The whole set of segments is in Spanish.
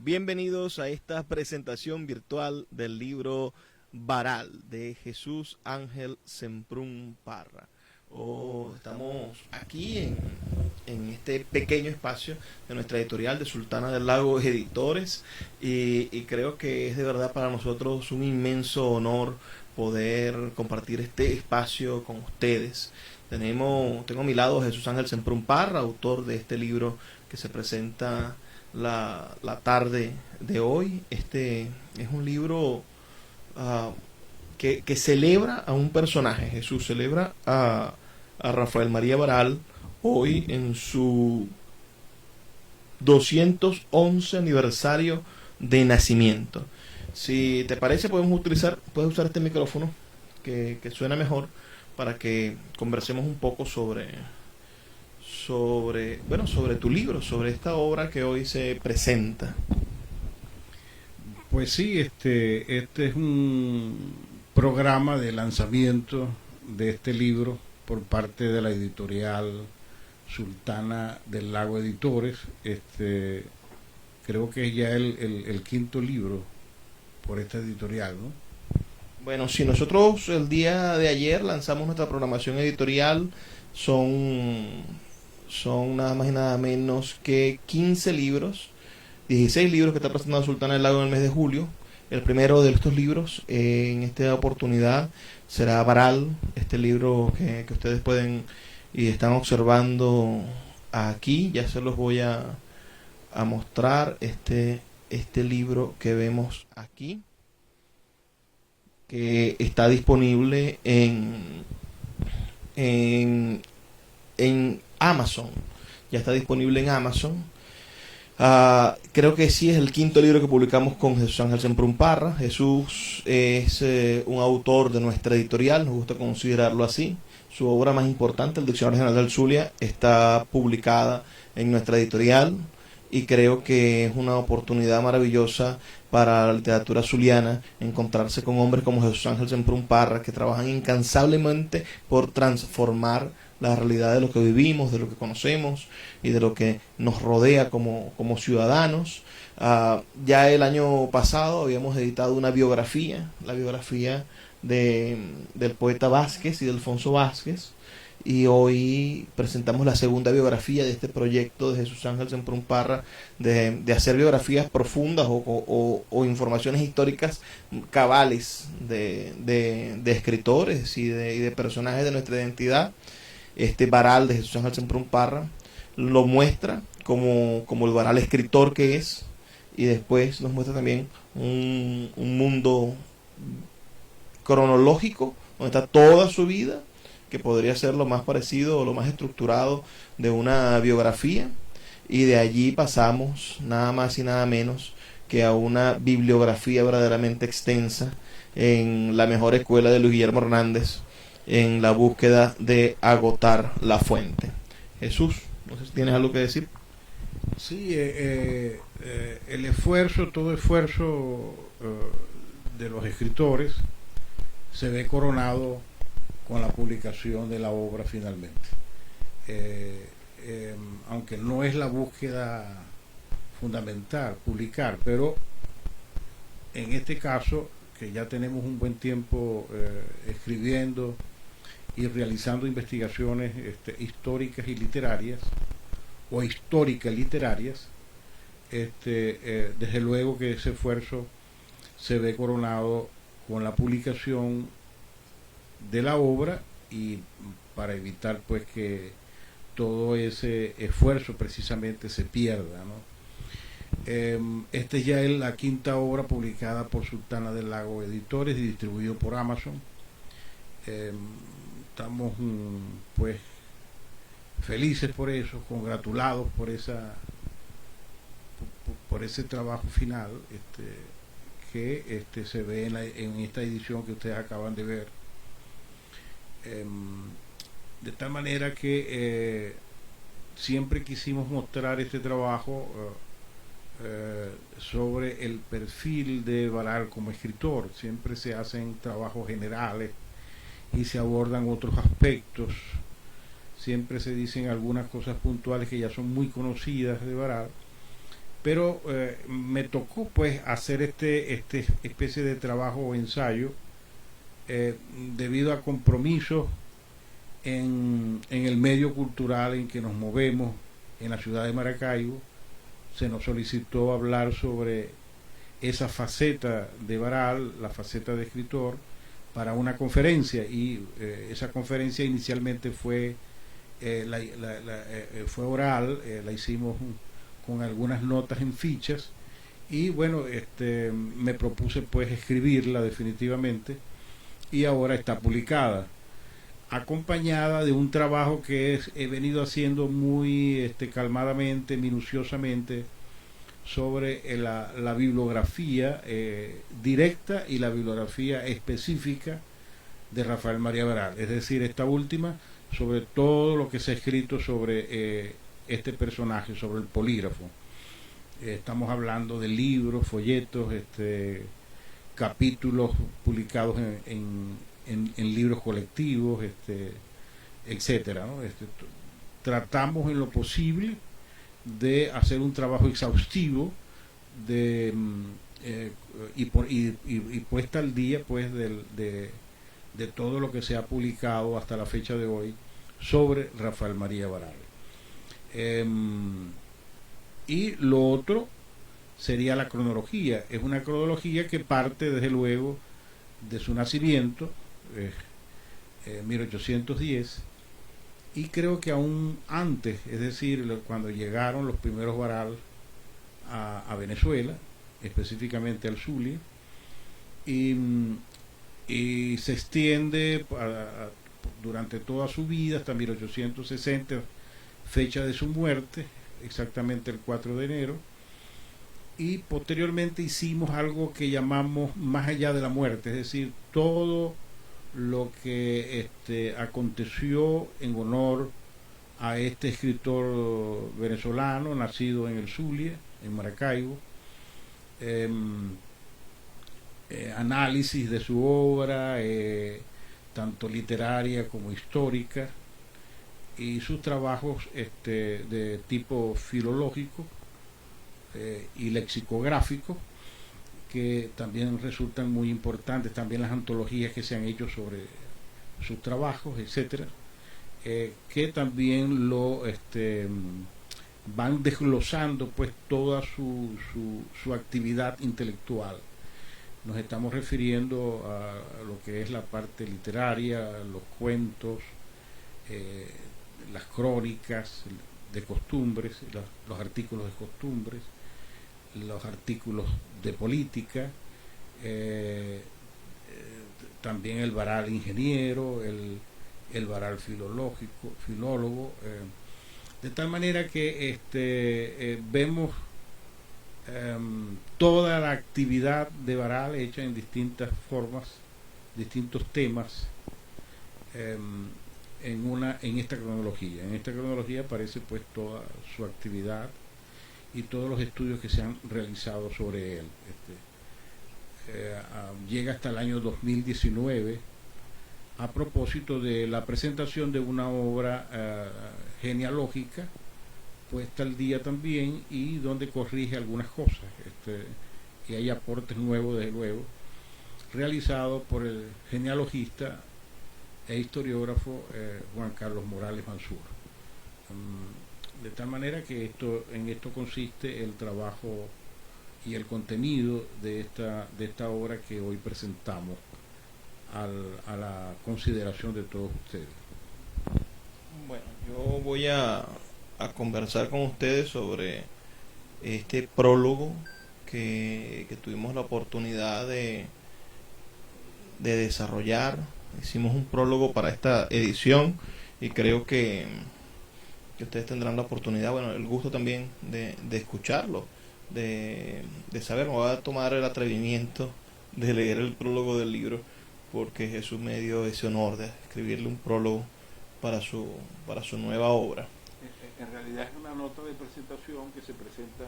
Bienvenidos a esta presentación virtual del libro Baral de Jesús Ángel Semprún Parra. Estamos aquí en este pequeño espacio de nuestra editorial de Sultana del Lago Editores y creo que es de verdad para nosotros un inmenso honor poder compartir este espacio con ustedes. Tengo a mi lado a Jesús Ángel Semprún Parra, autor de este libro que se presenta la tarde de hoy. Este es un libro que celebra a un personaje. Jesús celebra a Rafael María Baral hoy en su 211 aniversario de nacimiento. Si te parece, puedes usar este micrófono que suena mejor para que conversemos un poco sobre tu libro, sobre esta obra que hoy se presenta. Pues sí, este es un programa de lanzamiento de este libro por parte de la editorial Sultana del Lago Editores. Creo que es ya el quinto libro por esta editorial, ¿no? Bueno, si nosotros el día de ayer lanzamos nuestra programación editorial, son nada más y nada menos que 15 libros, 16 libros que está presentando Sultana del Lago en el mes de julio. El primero de estos libros, en esta oportunidad, será Baral, este libro que ustedes pueden y están observando aquí. Ya se los voy a mostrar, este libro que vemos aquí, que está disponible en Amazon. Ya está disponible en Amazon. Creo que sí es el quinto libro que publicamos con Jesús Ángel Semprún Parra. Jesús es un autor de nuestra editorial, nos gusta considerarlo así. Su obra más importante, el Diccionario General del Zulia, está publicada en nuestra editorial y creo que es una oportunidad maravillosa para la literatura zuliana encontrarse con hombres como Jesús Ángel Semprún Parra, que trabajan incansablemente por transformar la realidad de lo que vivimos, de lo que conocemos y de lo que nos rodea como ciudadanos. Ya el año pasado habíamos editado una biografía, la biografía del poeta Vázquez y de Alfonso Vázquez, y hoy presentamos la segunda biografía de este proyecto de Jesús Ángel Semprún Parra, de hacer biografías profundas o informaciones históricas cabales de escritores y de personajes de nuestra identidad. Este Baral de Jesús Ángel Semprún Parra lo muestra como el Baral escritor que es, y después nos muestra también un mundo cronológico donde está toda su vida, que podría ser lo más parecido o lo más estructurado de una biografía, y de allí pasamos nada más y nada menos que a una bibliografía verdaderamente extensa en la mejor escuela de Luis Guillermo Hernández, en la búsqueda de agotar la fuente. Jesús, no sé si tienes algo que decir. Sí, el esfuerzo, todo esfuerzo de los escritores se ve coronado con la publicación de la obra finalmente. Aunque no es la búsqueda fundamental publicar, pero en este caso, que ya tenemos un buen tiempo escribiendo y realizando investigaciones históricas y literarias, o históricas literarias, desde luego que ese esfuerzo se ve coronado con la publicación de la obra, y para evitar pues que todo ese esfuerzo precisamente se pierda, ¿no? Esta es ya la quinta obra publicada por Sultana del Lago Editores y distribuido por Amazon. Estamos pues felices por eso, congratulados por ese trabajo final que se ve en esta edición que ustedes acaban de ver. De tal manera que siempre quisimos mostrar este trabajo sobre el perfil de Baral como escritor. Siempre se hacen trabajos generales y se abordan otros aspectos, siempre se dicen algunas cosas puntuales que ya son muy conocidas de Baral, pero me tocó pues hacer este especie de trabajo o ensayo debido a compromisos en el medio cultural en que nos movemos en la ciudad de Maracaibo. Se nos solicitó hablar sobre esa faceta de Baral, la faceta de escritor, para una conferencia, y esa conferencia inicialmente fue fue oral, la hicimos con algunas notas en fichas, y bueno, me propuse pues escribirla definitivamente, y ahora está publicada, acompañada de un trabajo que he venido haciendo muy calmadamente, minuciosamente, sobre la bibliografía directa y la bibliografía específica de Rafael María Baral, es decir, esta última sobre todo lo que se ha escrito sobre este personaje, sobre el polígrafo. Estamos hablando de libros, folletos, capítulos publicados en libros colectivos, etcétera, ¿no? Tratamos en lo posible de hacer un trabajo exhaustivo de y puesta al día pues de todo lo que se ha publicado hasta la fecha de hoy sobre Rafael María Baral. Y lo otro sería la cronología. Es una cronología que parte desde luego de su nacimiento, 1810, y creo que aún antes, es decir, cuando llegaron los primeros Baral a Venezuela, específicamente al Zulia, y se extiende durante toda su vida hasta 1860, fecha de su muerte, exactamente el 4 de enero, y posteriormente hicimos algo que llamamos Más allá de la muerte, es decir, todo lo que aconteció en honor a este escritor venezolano nacido en el Zulia, en Maracaibo, análisis de su obra, tanto literaria como histórica, y sus trabajos de tipo filológico y lexicográfico, que también resultan muy importantes, también las antologías que se han hecho sobre sus trabajos, etcétera, que también lo van desglosando pues toda su actividad intelectual. Nos estamos refiriendo a lo que es la parte literaria, los cuentos, las crónicas de costumbres, los artículos de costumbres, los artículos de política, también el Baral ingeniero, el Baral filólogo, de tal manera que vemos toda la actividad de Baral hecha en distintas formas, distintos temas, en esta cronología. En esta cronología aparece pues toda su actividad y todos los estudios que se han realizado sobre él. Llega hasta el año 2019 a propósito de la presentación de una obra genealógica puesta al día también, y donde corrige algunas cosas, y hay aportes nuevos, desde luego, realizados por el genealogista e historiógrafo Juan Carlos Morales Mansur. De tal manera que en esto consiste el trabajo y el contenido de esta obra que hoy presentamos a la consideración de todos ustedes. Bueno, yo voy a conversar con ustedes sobre este prólogo que tuvimos la oportunidad de desarrollar. Hicimos un prólogo para esta edición y creo que ustedes tendrán la oportunidad, bueno, el gusto también de escucharlo, de saber. Me voy a tomar el atrevimiento de leer el prólogo del libro, porque Jesús me dio ese honor de escribirle un prólogo para su nueva obra. En realidad es una nota de presentación que se presenta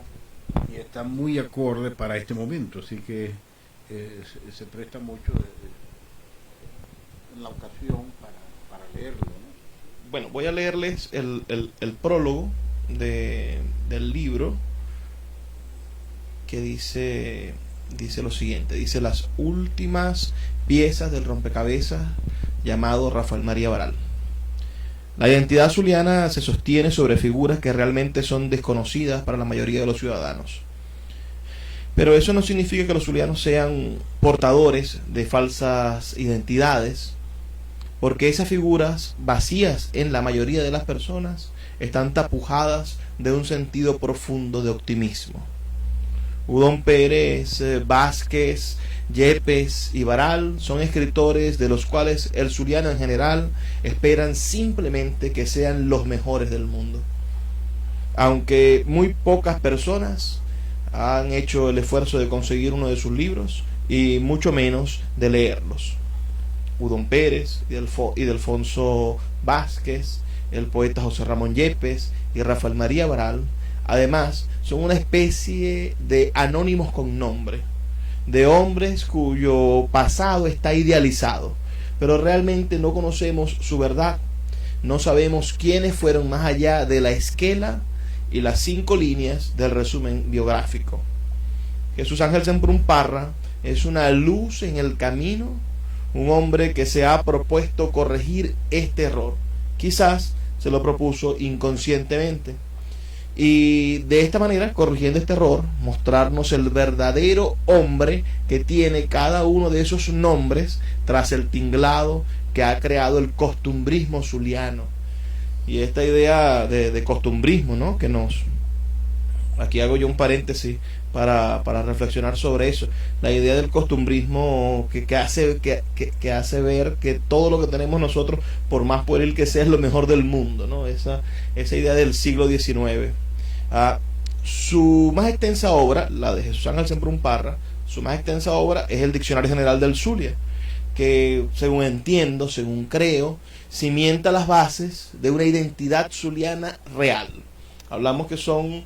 y está muy acorde para este momento, así que se presta mucho en la ocasión para leerlo, ¿no? Bueno, voy a leerles el prólogo del libro, que dice lo siguiente, dice: las últimas piezas del rompecabezas llamado Rafael María Baral. La identidad zuliana se sostiene sobre figuras que realmente son desconocidas para la mayoría de los ciudadanos. Pero eso no significa que los zulianos sean portadores de falsas identidades, porque esas figuras vacías en la mayoría de las personas están tapujadas de un sentido profundo de optimismo. Udón Pérez, Vázquez, Yepes y Baral son escritores de los cuales el zuliano en general esperan simplemente que sean los mejores del mundo. Aunque muy pocas personas han hecho el esfuerzo de conseguir uno de sus libros y mucho menos de leerlos. Udón Pérez y Delfonso Vázquez, el poeta José Ramón Yepes y Rafael María Baral, además, son una especie de anónimos con nombre, de hombres cuyo pasado está idealizado, pero realmente no conocemos su verdad. No sabemos quiénes fueron más allá de la esquela y las 5 líneas del resumen biográfico. Jesús Ángel Semprún Parra es una luz en el camino, un hombre que se ha propuesto corregir este error. Quizás se lo propuso inconscientemente. Y de esta manera, corrigiendo este error, mostrarnos el verdadero hombre que tiene cada uno de esos nombres tras el tinglado que ha creado el costumbrismo zuliano. Y esta idea de costumbrismo, ¿no? Que aquí hago yo un paréntesis para reflexionar sobre eso. La idea del costumbrismo que hace ver que todo lo que tenemos nosotros, por más pueril que sea, es lo mejor del mundo, ¿no? Esa idea del siglo XIX. Su más extensa obra, la de Jesús Ángel Semprún Parra, su más extensa obra es el Diccionario General del Zulia, que según entiendo, según creo, cimienta las bases de una identidad zuliana real. Hablamos que son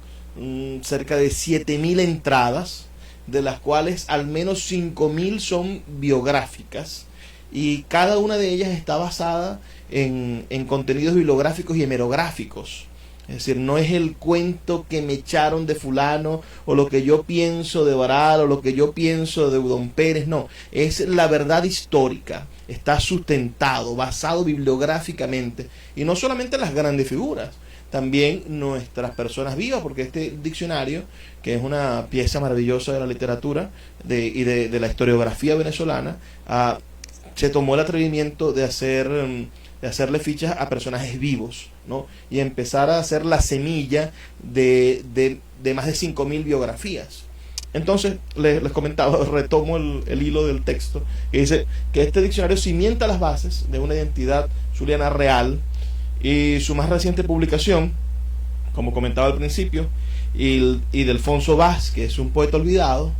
cerca de 7.000 entradas, de las cuales al menos 5.000 son biográficas, y cada una de ellas está basada en contenidos bibliográficos y hemerográficos. Es decir, no es el cuento que me echaron de fulano, o lo que yo pienso de Baral, o lo que yo pienso de Udón Pérez, no. Es la verdad histórica, está sustentado, basado bibliográficamente. Y no solamente las grandes figuras, también nuestras personas vivas, porque este diccionario, que es una pieza maravillosa de la literatura y de la historiografía venezolana, se tomó el atrevimiento de hacerle fichas a personajes vivos, ¿no? Y empezar a hacer la semilla de más de 5.000 biografías. Entonces, les comentaba, retomo el hilo del texto, que dice que este diccionario cimienta las bases de una identidad zuliana real, y su más reciente publicación, como comentaba al principio, y Delfonso Vázquez, un poeta olvidado,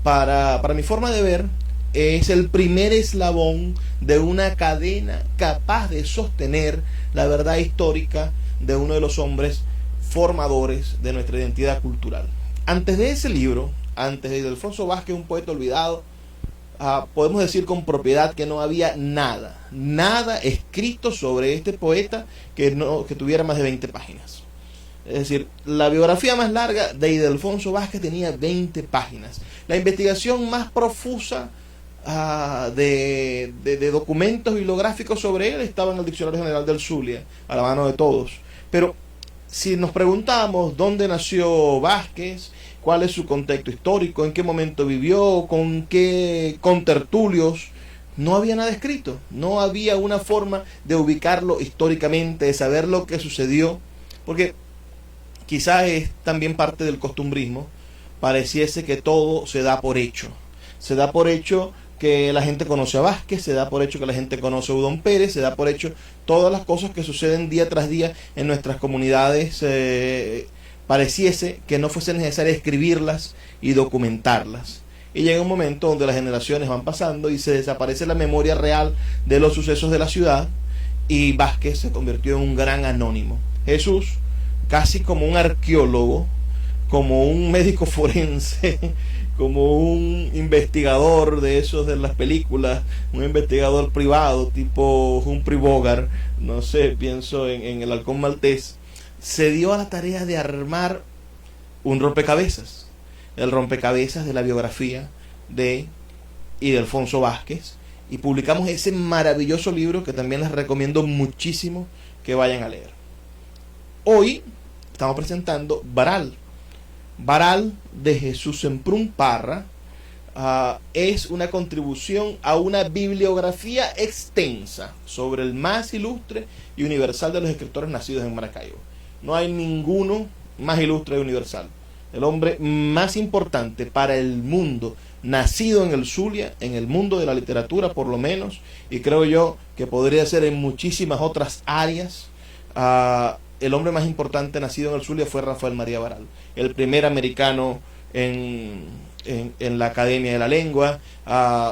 para mi forma de ver, es el primer eslabón de una cadena capaz de sostener la verdad histórica de uno de los hombres formadores de nuestra identidad cultural. Antes de ese libro, antes de Delfonso Vázquez, un poeta olvidado, podemos decir con propiedad que no había nada escrito sobre este poeta que tuviera más de 20 páginas. Es decir, la biografía más larga de Delfonso Vázquez tenía 20 páginas. La investigación más profusa de documentos bibliográficos sobre él estaba en el Diccionario General del Zulia, a la mano de todos. Pero si nos preguntamos dónde nació Vázquez, cuál es su contexto histórico, en qué momento vivió, con qué contertulios, no había nada escrito, no había una forma de ubicarlo históricamente, de saber lo que sucedió, porque quizás es también parte del costumbrismo, pareciese que todo se da por hecho. Se da por hecho que la gente conoce a Vázquez, se da por hecho que la gente conoce a Udón Pérez, se da por hecho todas las cosas que suceden día tras día en nuestras comunidades. Pareciese que no fuese necesario escribirlas y documentarlas. Y llega un momento donde las generaciones van pasando y se desaparece la memoria real de los sucesos de la ciudad, y Vázquez se convirtió en un gran anónimo. Jesús, casi como un arqueólogo, como un médico forense, como un investigador de esos de las películas, un investigador privado tipo Humphrey Bogart, no sé, pienso en el Halcón Maltés, se dio a la tarea de armar un rompecabezas. el rompecabezas de la biografía de Ildefonso Vázquez, y publicamos ese maravilloso libro que también les recomiendo muchísimo que vayan a leer. Hoy estamos presentando Baral. Baral de Jesús Semprún Parra. Es una contribución a una bibliografía extensa sobre el más ilustre y universal de los escritores nacidos en Maracaibo. No hay ninguno más ilustre y universal. El hombre más importante para el mundo, nacido en el Zulia, en el mundo de la literatura por lo menos, y creo yo que podría ser en muchísimas otras áreas. El hombre más importante nacido en el Zulia fue Rafael María Baral, el primer americano en la Academia de la Lengua,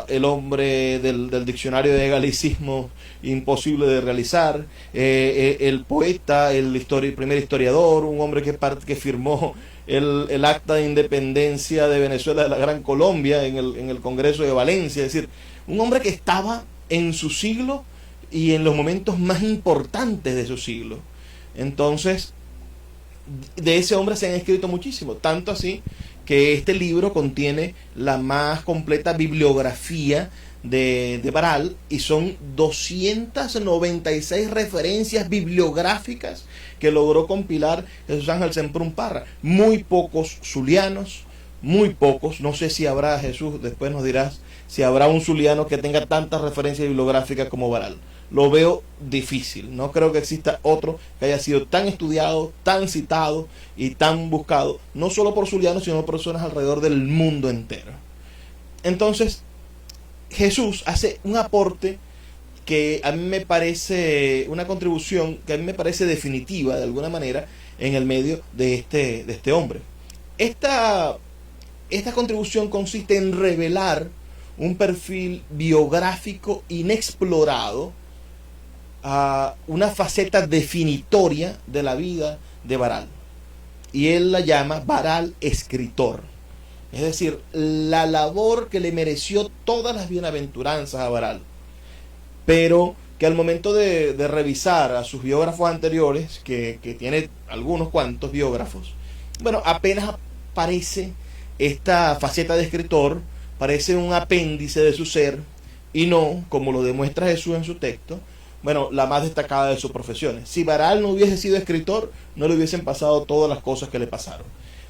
el hombre del diccionario de galicismo imposible de realizar, el poeta, el primer historiador, un hombre que firmó el acta de independencia de Venezuela de la Gran Colombia en el Congreso de Valencia. Es decir, un hombre que estaba en su siglo y en los momentos más importantes de su siglo. Entonces, de ese hombre se han escrito muchísimo, tanto así que este libro contiene la más completa bibliografía de Baral, y son 296 referencias bibliográficas que logró compilar Jesús Ángel Semprún Parra. Muy pocos zulianos, muy pocos, no sé si habrá, Jesús, después nos dirás, si habrá un zuliano que tenga tantas referencias bibliográficas como Baral. Lo veo difícil, no creo que exista otro que haya sido tan estudiado, tan citado y tan buscado, no solo por zulianos, sino por personas alrededor del mundo entero. Entonces, Jesús hace un aporte que a mí me parece, una contribución que a mí me parece definitiva de alguna manera en el medio de este hombre. Esta contribución consiste en revelar un perfil biográfico inexplorado, una faceta definitoria de la vida de Baral, y él la llama Baral escritor. Es decir, la labor que le mereció todas las bienaventuranzas a Baral, pero que al momento de revisar a sus biógrafos anteriores, que tiene algunos cuantos biógrafos, bueno, apenas aparece esta faceta de escritor, parece un apéndice de su ser, y no, como lo demuestra Jesús en su texto, bueno, la más destacada de sus profesiones. Si Baral no hubiese sido escritor, no le hubiesen pasado todas las cosas que le pasaron.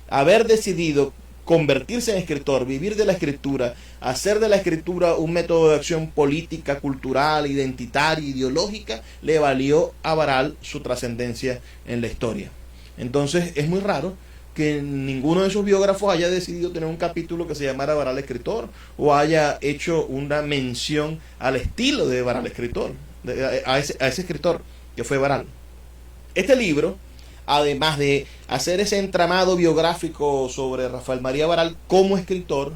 Haber decidido convertirse en escritor, vivir de la escritura, hacer de la escritura un método de acción política, cultural, identitaria, ideológica, le valió a Baral su trascendencia en la historia. Entonces es muy raro que ninguno de sus biógrafos haya decidido tener un capítulo que se llamara Baral escritor, o haya hecho una mención al estilo de Baral escritor, a ese escritor que fue Baral. Este libro, además de hacer ese entramado biográfico sobre Rafael María Baral como escritor,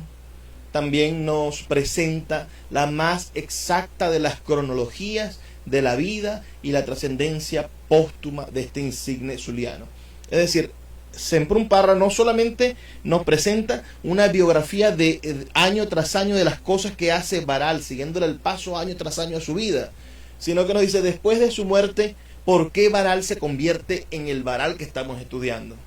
también nos presenta la más exacta de las cronologías de la vida y la trascendencia póstuma de este insigne zuliano. Es decir, Semprún Parra no solamente nos presenta una biografía de año tras año de las cosas que hace Baral, siguiéndole el paso año tras año a su vida, sino que nos dice, después de su muerte, por qué Baral se convierte en el Baral que estamos estudiando.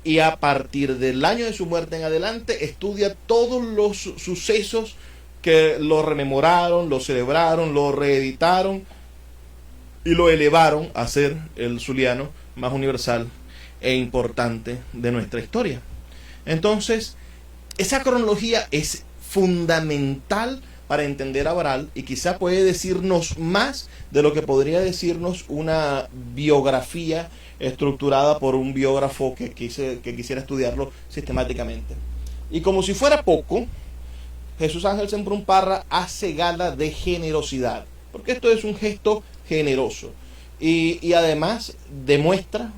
Y a partir del año de su muerte en adelante, estudia todos los sucesos que lo rememoraron, lo celebraron, lo reeditaron y lo elevaron a ser el zuliano más universal e importante de nuestra historia. Entonces, esa cronología es fundamental para entender a Baral, y quizá puede decirnos más de lo que podría decirnos una biografía estructurada por un biógrafo que quisiera estudiarlo sistemáticamente. Y como si fuera poco, Jesús Ángel Semprún Parra hace gala de generosidad, porque esto es un gesto generoso, y además demuestra,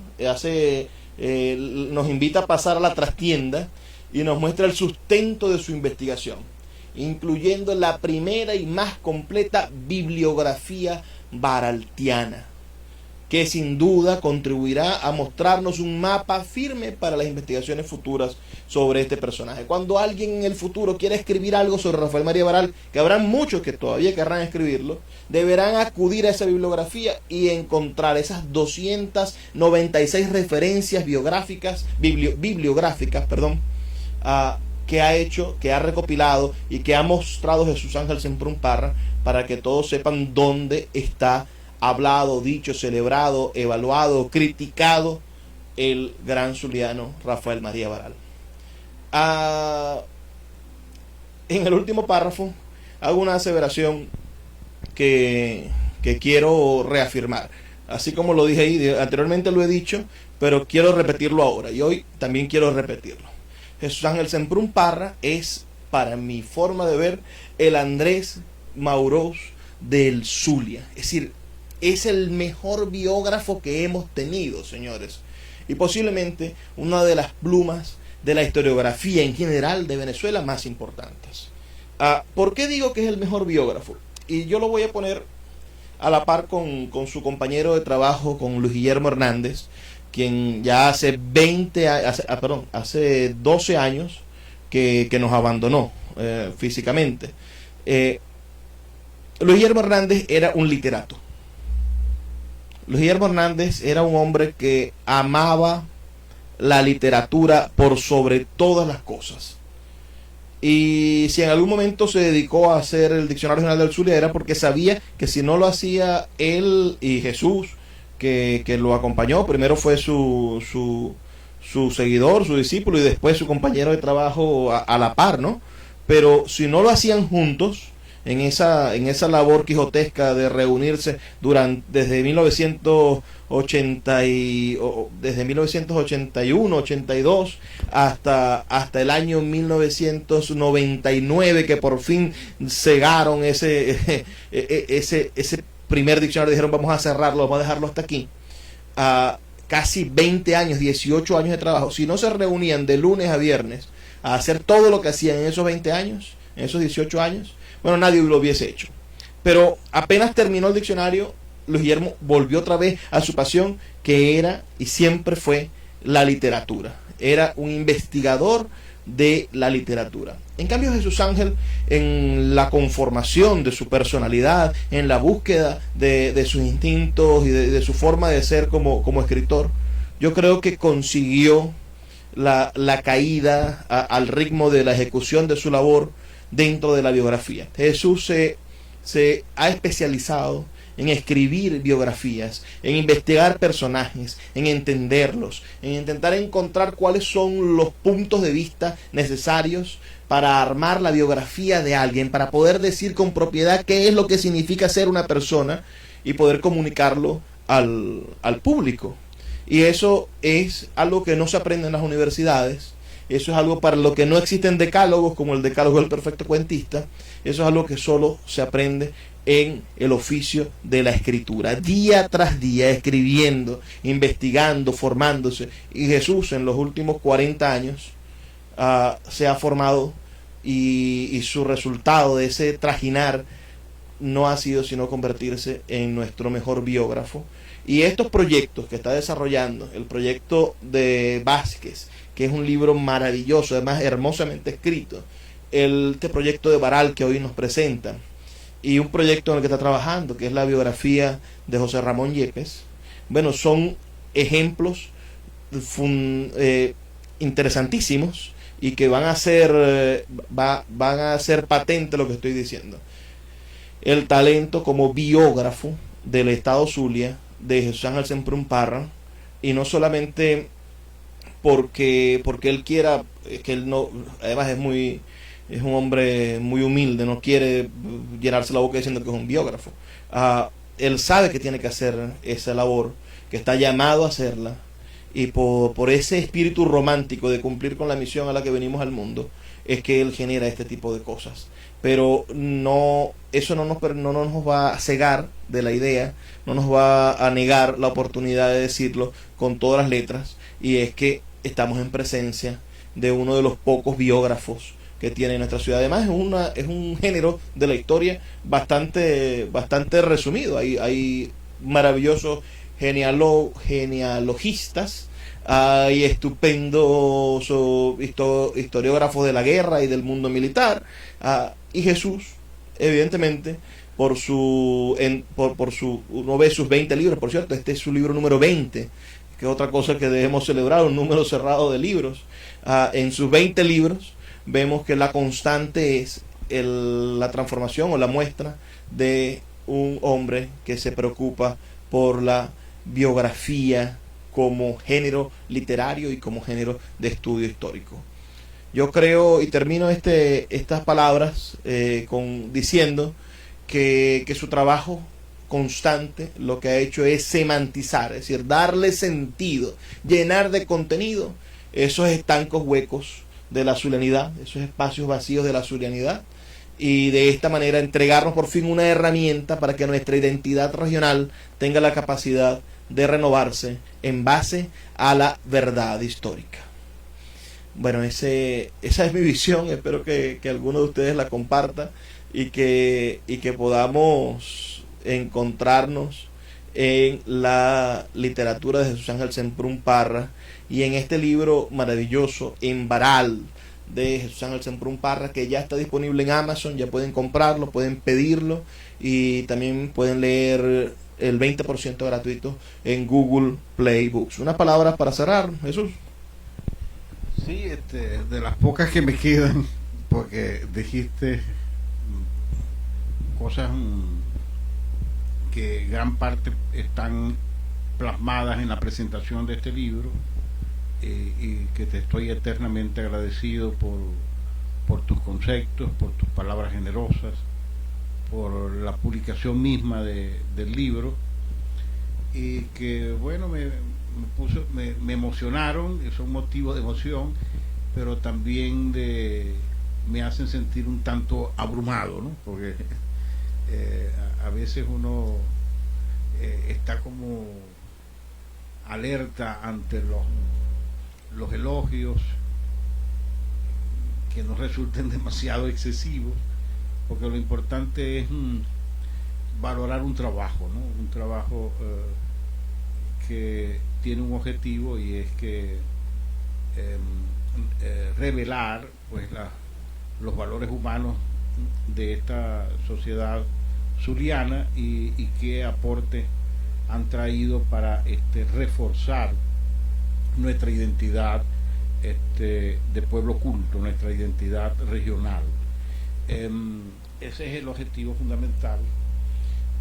nos invita a pasar a la trastienda y nos muestra el sustento de su investigación, incluyendo la primera y más completa bibliografía baraltiana, que sin duda contribuirá a mostrarnos un mapa firme para las investigaciones futuras sobre este personaje. Cuando alguien en el futuro quiera escribir algo sobre Rafael María Baral, que habrá muchos que todavía querrán escribirlo, deberán acudir a esa bibliografía y encontrar esas 296 referencias bibliográficas, que ha hecho, que ha recopilado y que ha mostrado Jesús Ángel Semprún Parra, para que todos sepan dónde está hablado, dicho, celebrado, evaluado, criticado el gran zuliano Rafael María Baralt. En el último párrafo hago una aseveración que quiero reafirmar. Así como lo dije ahí, anteriormente lo he dicho, pero quiero repetirlo ahora, y hoy también quiero repetirlo. Jesús Ángel Semprún Parra es, para mi forma de ver, el Andrés Maurós del Zulia. Es decir, es el mejor biógrafo que hemos tenido, señores. Y posiblemente una de las plumas de la historiografía en general de Venezuela más importantes. ¿Por qué digo que es el mejor biógrafo? Y yo lo voy a poner a la par con su compañero de trabajo, con Luis Guillermo Hernández, quien ya hace 12 años que nos abandonó físicamente. Luis Guillermo Hernández era un literato. Luis Guillermo Hernández era un hombre que amaba la literatura por sobre todas las cosas. Y si en algún momento se dedicó a hacer el Diccionario General del Zulia, era porque sabía que si no lo hacía él y Jesús, que lo acompañó, primero fue su seguidor, su discípulo, y después su compañero de trabajo a la par, ¿no? Pero si no lo hacían juntos, en esa labor quijotesca de reunirse desde 1981, 82 hasta el año 1999, que por fin cegaron ese primer diccionario, dijeron vamos a cerrarlo, vamos a dejarlo hasta aquí. Casi 20 años, 18 años de trabajo. Si no se reunían de lunes a viernes a hacer todo lo que hacían en esos 20 años, en esos 18 años, bueno, nadie lo hubiese hecho. Pero apenas terminó el diccionario, Luis Guillermo volvió otra vez a su pasión, que era y siempre fue la literatura. Era un investigador de la literatura. En cambio, Jesús Ángel, en la conformación de su personalidad, en la búsqueda de sus instintos y de su forma de ser como escritor, yo creo que consiguió la caída al ritmo de la ejecución de su labor dentro de la biografía. Jesús se ha especializado en escribir biografías, en investigar personajes, en entenderlos, en intentar encontrar cuáles son los puntos de vista necesarios para armar la biografía de alguien, para poder decir con propiedad qué es lo que significa ser una persona y poder comunicarlo al público. Y eso es algo que no se aprende en las universidades. Eso es algo para lo que no existen decálogos, como el decálogo del perfecto cuentista. Eso es algo que solo se aprende en el oficio de la escritura, día tras día, escribiendo, investigando, formándose. Y Jesús en los últimos 40 años se ha formado, y su resultado de ese trajinar no ha sido sino convertirse en nuestro mejor biógrafo. Y estos proyectos que está desarrollando, el proyecto de Vázquez, que es un libro maravilloso, además hermosamente escrito, este proyecto de Baralt que hoy nos presenta, y un proyecto en el que está trabajando, que es la biografía de José Ramón Yepes, bueno, son ejemplos interesantísimos, y que van a hacer patente lo que estoy diciendo. El talento como biógrafo del Estado Zulia de Jesús Ángel Semprún Parra, y no solamente porque él quiera, que él no, además es un hombre muy humilde, no quiere llenarse la boca diciendo que es un biógrafo. Él sabe que tiene que hacer esa labor, que está llamado a hacerla, y por ese espíritu romántico de cumplir con la misión a la que venimos al mundo, es que él genera este tipo de cosas. Pero eso no nos va a cegar de la idea, no nos va a negar la oportunidad de decirlo con todas las letras, y es que estamos en presencia de uno de los pocos biógrafos que tiene nuestra ciudad. Además es un género de la historia bastante resumido. Hay maravillosos genealogistas, hay estupendos historiógrafos de la guerra y del mundo militar, y Jesús, evidentemente, uno ve sus 20 libros, por cierto, este es su libro número 20, que es otra cosa que debemos celebrar, un número cerrado de libros. En sus 20 libros vemos que la constante es la transformación o la muestra de un hombre que se preocupa por la biografía como género literario y como género de estudio histórico. Yo creo, y termino estas palabras diciendo que su trabajo constante lo que ha hecho es semantizar, es decir, darle sentido, llenar de contenido esos estancos huecos de la zulianidad, esos espacios vacíos de la zulianidad, y de esta manera entregarnos por fin una herramienta para que nuestra identidad regional tenga la capacidad de renovarse en base a la verdad histórica. Bueno, esa es mi visión, espero que alguno de ustedes la comparta y que podamos encontrarnos en la literatura de Jesús Ángel Semprún Parra y en este libro maravilloso, En Varal, de Jesús Ángel Semprún Parra, que ya está disponible en Amazon, ya pueden comprarlo, pueden pedirlo y también pueden leer el 20% gratuito en Google Play Books. Unas palabras para cerrar, Jesús. Sí, de las pocas que me quedan, porque dijiste cosas que gran parte están plasmadas en la presentación de este libro, y que te estoy eternamente agradecido por tus conceptos, por tus palabras generosas, por la publicación misma del libro, y que bueno, me emocionaron, son motivos de emoción, pero también me hacen sentir un tanto abrumado, ¿no? Porque a veces uno está como alerta ante los elogios que no resulten demasiado excesivos, porque lo importante es valorar un trabajo, ¿no? Un trabajo que tiene un objetivo, y es que revelar pues los valores humanos de esta sociedad zuliana, y qué aporte han traído para reforzar nuestra identidad de pueblo culto, nuestra identidad regional. Ese es el objetivo fundamental.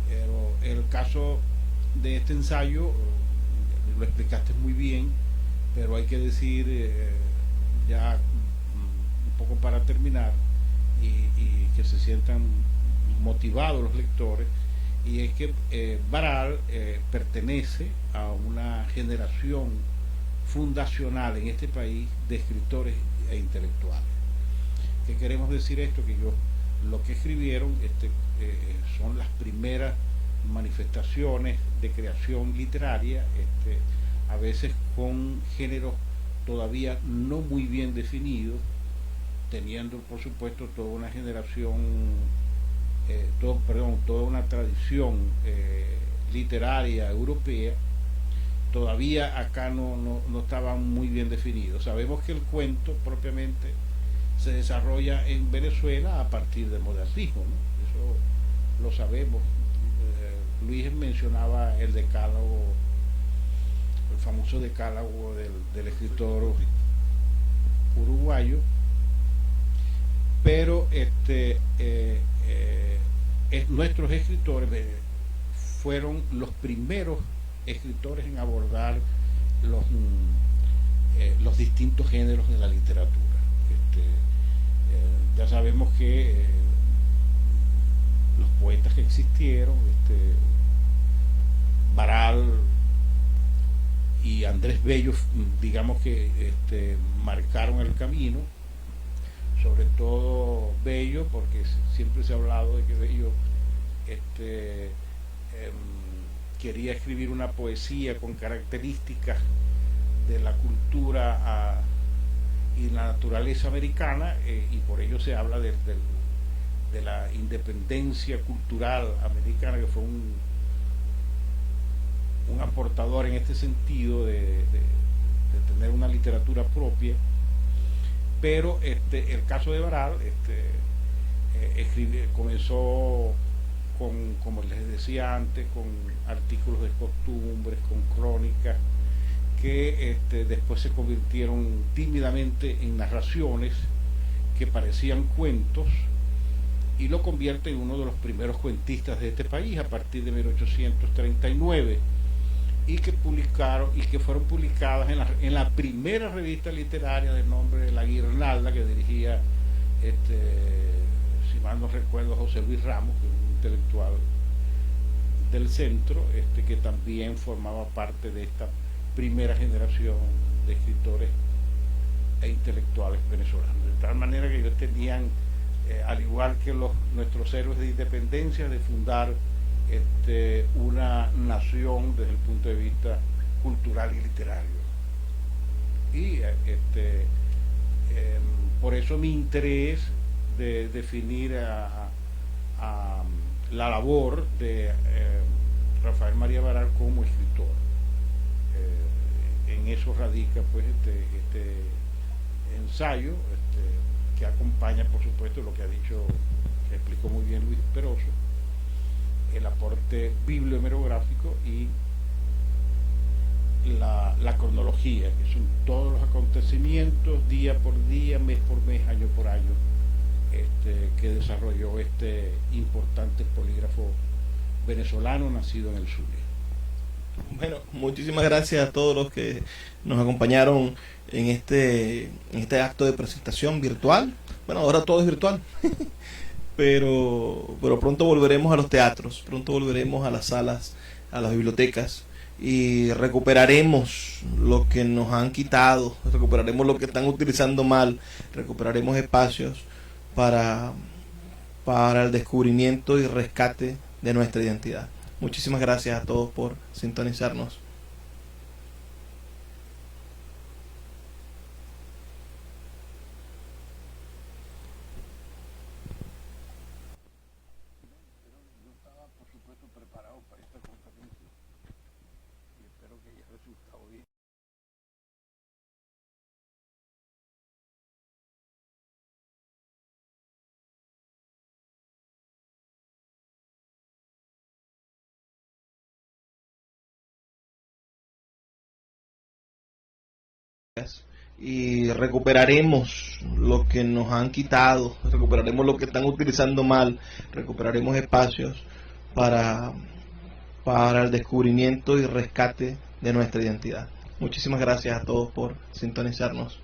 Pero el caso de este ensayo lo explicaste muy bien, pero hay que decir ya un poco para terminar, y que se sientan motivados los lectores, y es que Varal pertenece a una generación fundacional en este país de escritores e intelectuales. ¿Qué queremos decir esto? Que lo que escribieron son las primeras manifestaciones de creación literaria, a veces con géneros todavía no muy bien definidos, teniendo por supuesto toda una generación, toda una tradición literaria europea. Todavía acá no estaban muy bien definidos. Sabemos que el cuento propiamente se desarrolla en Venezuela a partir del modernismo, ¿no? Eso lo sabemos. Luis mencionaba el decálogo, el famoso decálogo del escritor uruguayo, pero nuestros escritores fueron los primeros escritores en abordar los distintos géneros de la literatura. Ya sabemos que los poetas que existieron, Varal y Andrés Bello, digamos que marcaron el camino, sobre todo Bello, porque siempre se ha hablado de que Bello quería escribir una poesía con características de la cultura y la naturaleza americana, y por ello se habla de la independencia cultural americana, que fue un aportador en este sentido de tener una literatura propia. Pero el caso de Varal comenzó con, como les decía antes, con artículos de costumbres, con crónicas que después se convirtieron tímidamente en narraciones que parecían cuentos, y lo convierte en uno de los primeros cuentistas de este país a partir de 1839, y que fueron publicadas en la primera revista literaria del nombre de La Guirnalda, que dirigía, si mal no recuerdo, José Luis Ramos, que es un intelectual del centro, que también formaba parte de esta primera generación de escritores e intelectuales venezolanos. De tal manera que ellos tenían, al igual que nuestros héroes de independencia, de fundar una nación desde el punto de vista cultural y literario. Y por eso mi interés de definir la labor de Rafael María Baral como escritor. En eso radica pues este ensayo, que acompaña, por supuesto, lo que ha dicho, que explicó muy bien Luis Peroso, el aporte bibliohemerográfico y la cronología, que son todos los acontecimientos, día por día, mes por mes, año por año, que desarrolló este importante polígrafo venezolano nacido en el Zulia. Bueno, muchísimas gracias a todos los que nos acompañaron en este acto de presentación virtual. Bueno, ahora todo es virtual. pero pronto volveremos a los teatros, pronto volveremos a las salas, a las bibliotecas, y recuperaremos lo que nos han quitado, recuperaremos lo que están utilizando mal, recuperaremos espacios para el descubrimiento y rescate de nuestra identidad. Muchísimas gracias a todos por sintonizarnos. Yo estaba, por supuesto, preparado para esta conferencia y espero que haya resultado bien. Y recuperaremos lo que nos han quitado, recuperaremos lo que están utilizando mal, recuperaremos espacios para el descubrimiento y rescate de nuestra identidad. Muchísimas gracias a todos por sintonizarnos.